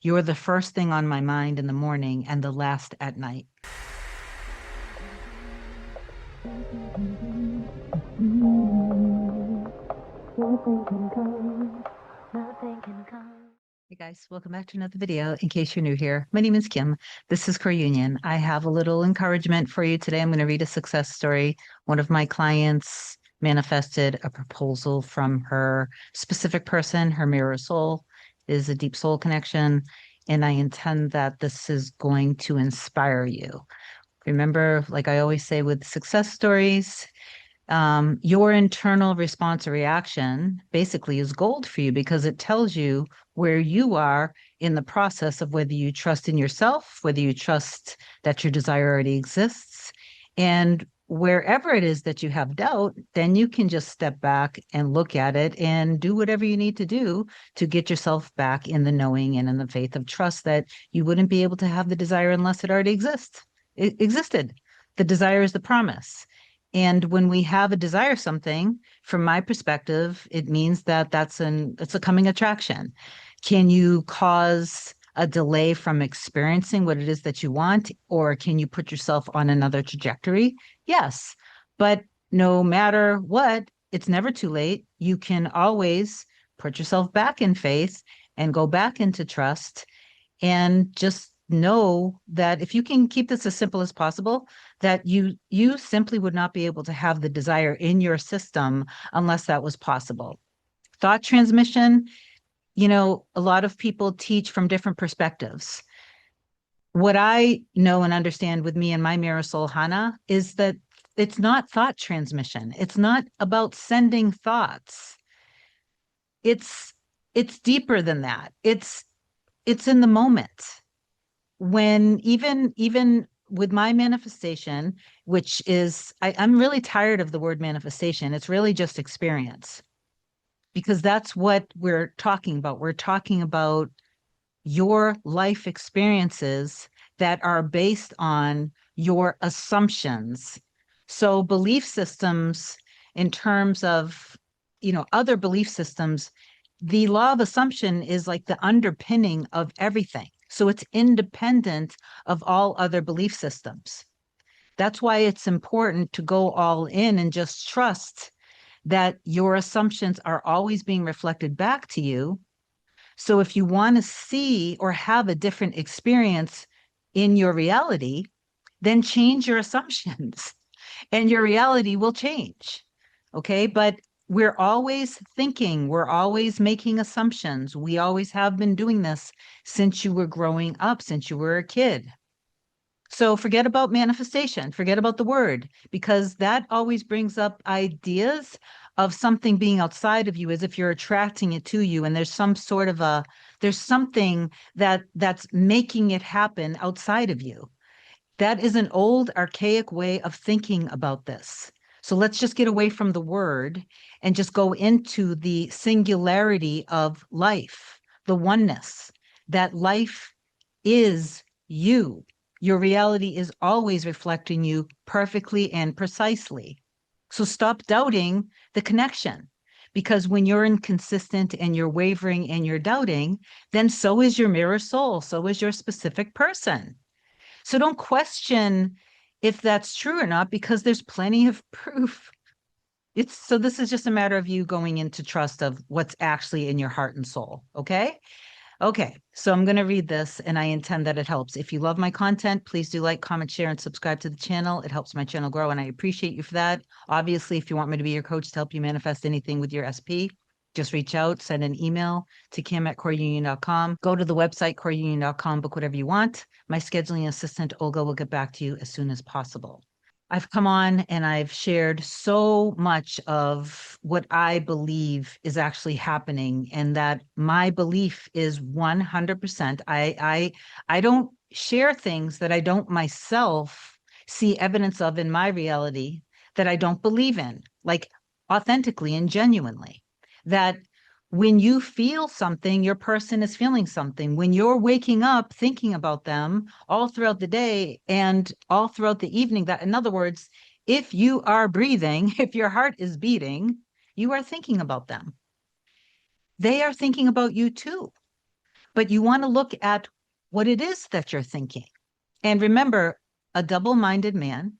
You're the first thing on my mind in the morning and the last at night. Hey guys, welcome back to another video. In case you're new here, my name is Kim. This is Core Union. I have a little encouragement for you today. I'm going to read a success story. One of my clients manifested a proposal from her specific person. Her mirror soul is a deep soul connection, and I intend that this is going to inspire you. Remember, like I always say with success stories, your internal response or reaction basically is gold for you because it tells you where you are in the process of whether you trust in yourself, whether you trust that your desire already exists. And wherever it is that you have doubt, then you can just step back and look at it and do whatever you need to do to get yourself back in the knowing and in the faith of trust that you wouldn't be able to have the desire unless it already exists. It existed. The desire is the promise. And when we have a desire something, from my perspective, it means that it's a coming attraction. Can you cause a delay from experiencing what it is that you want, or can you put yourself on another trajectory? Yes. But no matter what, it's never too late. You can always put yourself back in faith and go back into trust and just know that if you can keep this as simple as possible, that you simply would not be able to have the desire in your system unless that was possible. Thought transmission, a lot of people teach from different perspectives. What I know and understand with me and my mirror soul Hana is that it's not thought transmission. It's not about sending thoughts. It's it's deeper than that. It's in the moment. When even with my manifestation, which is I'm really tired of the word manifestation. It's really just experience because that's what we're talking about. We're talking about your life experiences that are based on your assumptions. So belief systems in terms of, other belief systems, the law of assumption is like the underpinning of everything. So it's independent of all other belief systems. That's why it's important to go all in and just trust that your assumptions are always being reflected back to you. So if you want to see or have a different experience in your reality, then change your assumptions and your reality will change. Okay. But we're always thinking, we're always making assumptions. We always have been doing this since you were growing up, since you were a kid. So forget about manifestation, forget about the word, because that always brings up ideas of something being outside of you as if you're attracting it to you. And there's some sort of there's something that's making it happen outside of you. That is an old, archaic way of thinking about this. So let's just get away from the word and just go into the singularity of life, the oneness, that life is you. Your reality is always reflecting you perfectly and precisely. So stop doubting the connection. Because when you're inconsistent and you're wavering and you're doubting, then so is your mirror soul, so is your specific person. So don't question if that's true or not, because there's plenty of proof. This is just a matter of you going into trust of what's actually in your heart and soul. Okay. Okay. So I'm going to read this and I intend that it helps. If you love my content, please do like, comment, share, and subscribe to the channel. It helps my channel grow and I appreciate you for that. Obviously, if you want me to be your coach to help you manifest anything with your SP, just reach out, send an email to kim@coreunion.com. Go to the website, coreunion.com, book whatever you want. My scheduling assistant, Olga, will get back to you as soon as possible. I've come on and I've shared so much of what I believe is actually happening, and that my belief is 100%. I don't share things that I don't myself see evidence of in my reality that I don't believe in, like authentically and genuinely. That when you feel something, your person is feeling something. When you're waking up thinking about them all throughout the day and all throughout the evening, that, in other words, if you are breathing, if your heart is beating, you are thinking about them. They are thinking about you too. but you want to look at what it is that you're thinking. And remember, a double-minded man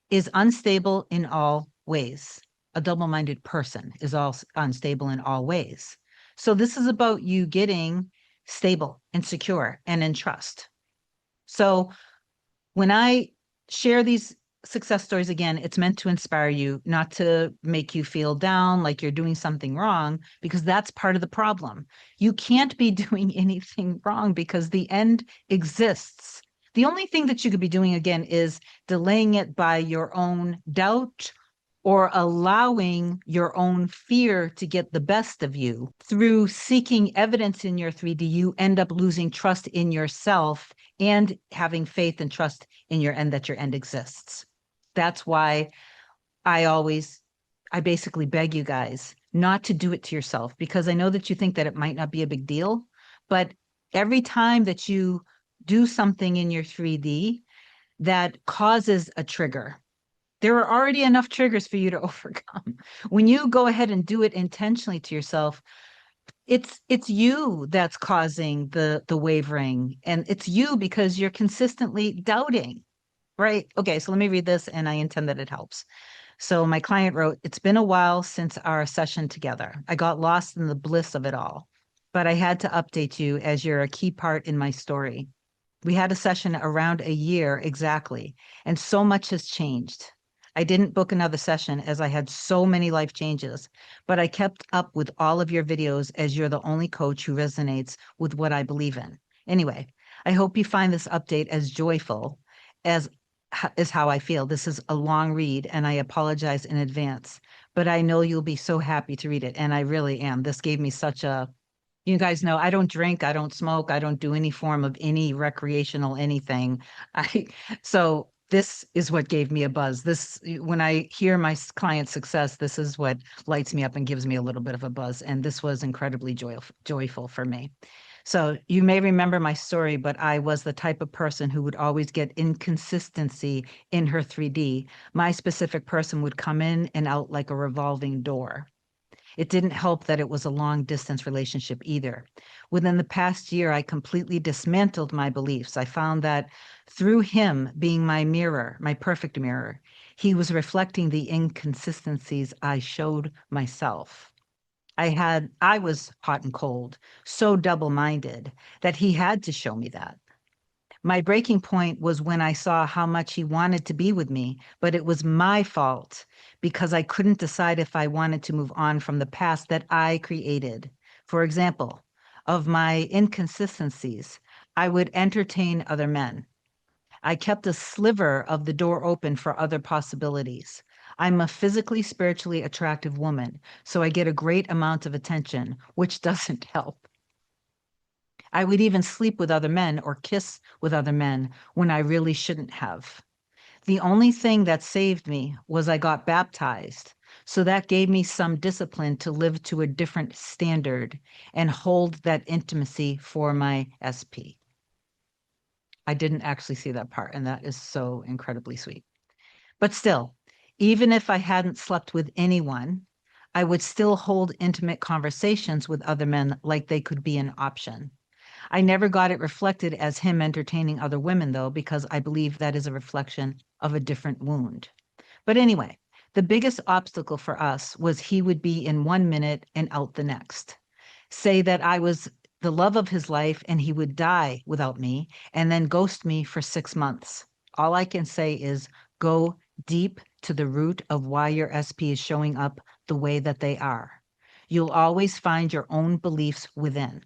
is unstable in all ways. A double-minded person is all unstable in all ways. So this is about you getting stable and secure and in trust. So when I share these success stories, again, it's meant to inspire you, not to make you feel down like you're doing something wrong, because that's part of the problem. You can't be doing anything wrong because the end exists. The only thing that you could be doing, again, is delaying it by your own doubt or allowing your own fear to get the best of you. Through seeking evidence in your 3D, you end up losing trust in yourself and having faith and trust in your end, that your end exists. That's why I basically beg you guys not to do it to yourself, because I know that you think that it might not be a big deal, but every time that you do something in your 3D that causes a trigger, there are already enough triggers for you to overcome. When you go ahead and do it intentionally to yourself, it's you that's causing the wavering, and it's you because you're consistently doubting, right? Okay, so let me read this, and I intend that it helps. So my client wrote, "It's been a while since our session together. I got lost in the bliss of it all, but I had to update you as you're a key part in my story. We had a session around a year exactly, and so much has changed. I didn't book another session as I had so many life changes, but I kept up with all of your videos as you're the only coach who resonates with what I believe in. Anyway, I hope you find this update as joyful as is how I feel. This is a long read, and I apologize in advance, but I know you'll be so happy to read it, and I really am. This gave me such a, you guys know I don't drink, I don't smoke, I don't do any form of any recreational anything. I so this is what gave me a buzz. This, when I hear my client's success, this is what lights me up and gives me a little bit of a buzz. And this was incredibly joyful for me. So you may remember my story, but I was the type of person who would always get inconsistency in her 3D. My specific person would come in and out like a revolving door. It didn't help that it was a long distance relationship either. Within the past year, I completely dismantled my beliefs. I found that through him being my mirror, my perfect mirror, he was reflecting the inconsistencies I showed myself. I was hot and cold, so double-minded that he had to show me that. My breaking point was when I saw how much he wanted to be with me, but it was my fault because I couldn't decide if I wanted to move on from the past that I created. For example, of my inconsistencies, I would entertain other men. I kept a sliver of the door open for other possibilities. I'm a physically, spiritually attractive woman, so I get a great amount of attention, which doesn't help. I would even sleep with other men or kiss with other men when I really shouldn't have. The only thing that saved me was I got baptized. So that gave me some discipline to live to a different standard and hold that intimacy for my SP. I didn't actually see that part, and that is so incredibly sweet. But still, even if I hadn't slept with anyone, I would still hold intimate conversations with other men like they could be an option. I never got it reflected as him entertaining other women, though, because I believe that is a reflection of a different wound. But anyway, the biggest obstacle for us was he would be in 1 minute and out the next. Say that I was the love of his life and he would die without me and then ghost me for 6 months. All I can say is go deep to the root of why your SP is showing up the way that they are. You'll always find your own beliefs within.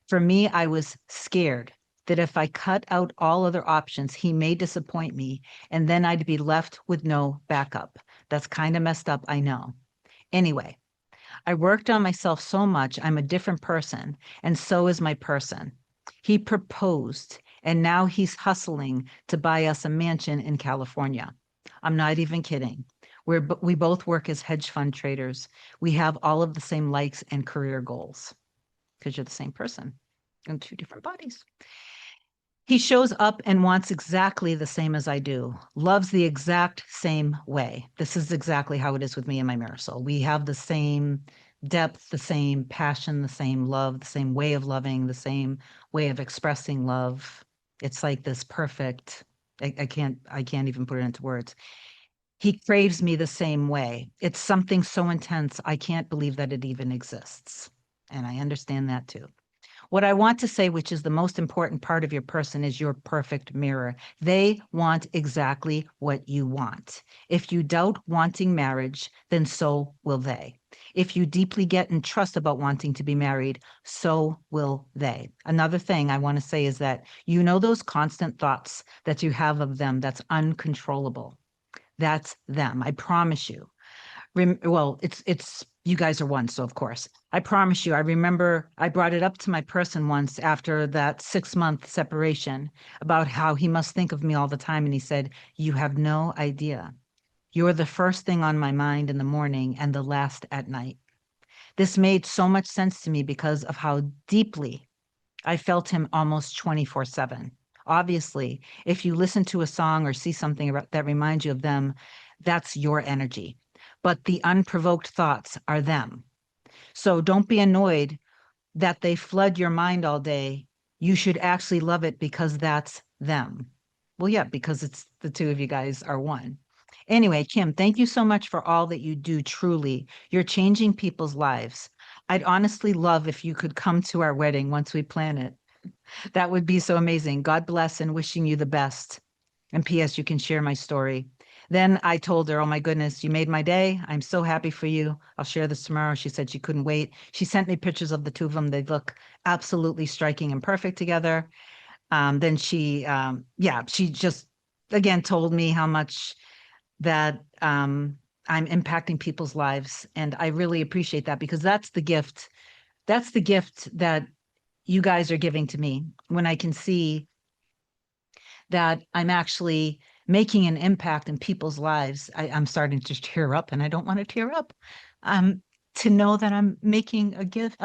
For me, I was scared that if I cut out all other options, he may disappoint me, and then I'd be left with no backup. That's kind of messed up, I know. Anyway, I worked on myself so much, I'm a different person, and so is my person. He proposed, and now he's hustling to buy us a mansion in California. I'm not even kidding. We both work as hedge fund traders. We have all of the same likes and career goals, because you're the same person in two different bodies. He shows up and wants exactly the same as I do, loves the exact same way. This is exactly how it is with me and my mirror soul. We have the same depth the same, passion the same, love the same, way of loving the same, way of expressing love. It's like this perfect, I can't even put it into words. He craves me the same way. It's something so intense, I can't believe that it even exists. And I understand that too. What I want to say, which is the most important part of your person, is your perfect mirror. They want exactly what you want. If you doubt wanting marriage, then so will they. If you deeply get in trust about wanting to be married, so will they. Another thing I want to say is that you know those constant thoughts that you have of them that's uncontrollable. That's them. I promise you. Well, it's you guys are one, so of course. I promise you, I remember I brought it up to my person once after that 6-month separation about how he must think of me all the time. And he said, "You have no idea. You're the first thing on my mind in the morning and the last at night." This made so much sense to me because of how deeply I felt him almost 24/7. Obviously, if you listen to a song or see something that reminds you of them, that's your energy. But the unprovoked thoughts are them. So don't be annoyed that they flood your mind all day. You should actually love it because that's them. Well, yeah, because it's the two of you guys are one. Anyway, Kim, thank you so much for all that you do. Truly, you're changing people's lives. I'd honestly love if you could come to our wedding once we plan it. That would be so amazing. God bless and wishing you the best. And P.S., you can share my story. Then I told her, "Oh my goodness, you made my day. I'm so happy for you. I'll share this tomorrow." She said she couldn't wait. She sent me pictures of the two of them. They look absolutely striking and perfect together. Then yeah, she just again told me how much that I'm impacting people's lives. And I really appreciate that because that's the gift. That's the gift that you guys are giving to me when I can see that I'm actually making an impact in people's lives. I'm starting to tear up and I don't want to tear up. Um, to know that I'm making a gift,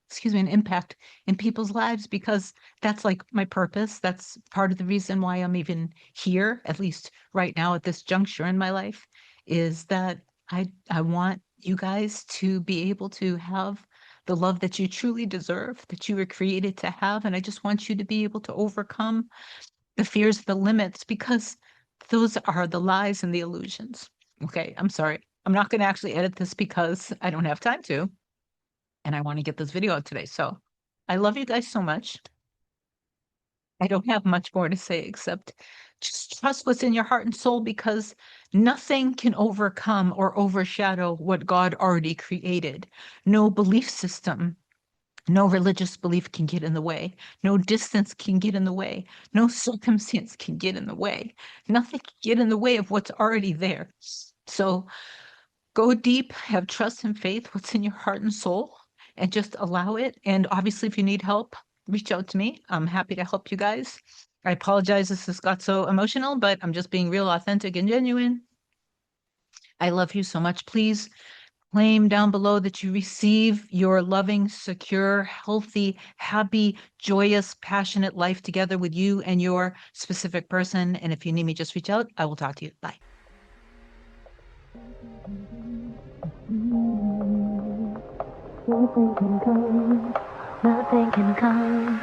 excuse me, an impact in people's lives because that's like my purpose. That's part of the reason why I'm even here, at least right now at this juncture in my life, is that I want you guys to be able to have the love that you truly deserve, that you were created to have. And I just want you to be able to overcome the fears, the limits, because those are the lies and the illusions. Okay, I'm sorry. I'm not going to actually edit this because I don't have time to, and I want to get this video out today. So I love you guys so much. I don't have much more to say except just trust what's in your heart and soul because nothing can overcome or overshadow what God already created. No belief system, no religious belief can get in the way. No distance can get in the way. No circumstance can get in the way. Nothing can get in the way of what's already there. So go deep, have trust and faith, what's in your heart and soul, and just allow it. And obviously, if you need help, reach out to me. I'm happy to help you guys. I apologize this has got so emotional, but I'm just being real, authentic, and genuine. I love you so much. Please claim down below that you receive your loving, secure, healthy, happy, joyous, passionate life together with you and your specific person. And if you need me, just reach out. I will talk to you. Bye. Nothing can come, nothing can come,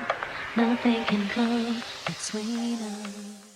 nothing can come between us.